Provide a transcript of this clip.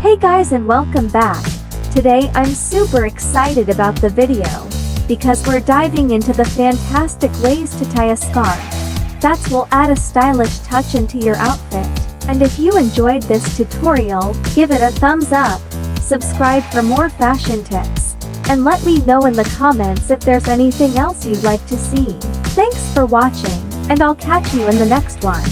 Hey guys and welcome back. Today I'm super excited about the video because we're diving into the fantastic ways to tie a scarf that will add a stylish touch into your outfit. And if you enjoyed this tutorial, give it a thumbs up, subscribe for more fashion tips, and let me know in the comments if there's anything else you'd like to see. Thanks for watching, and I'll catch you in the next one.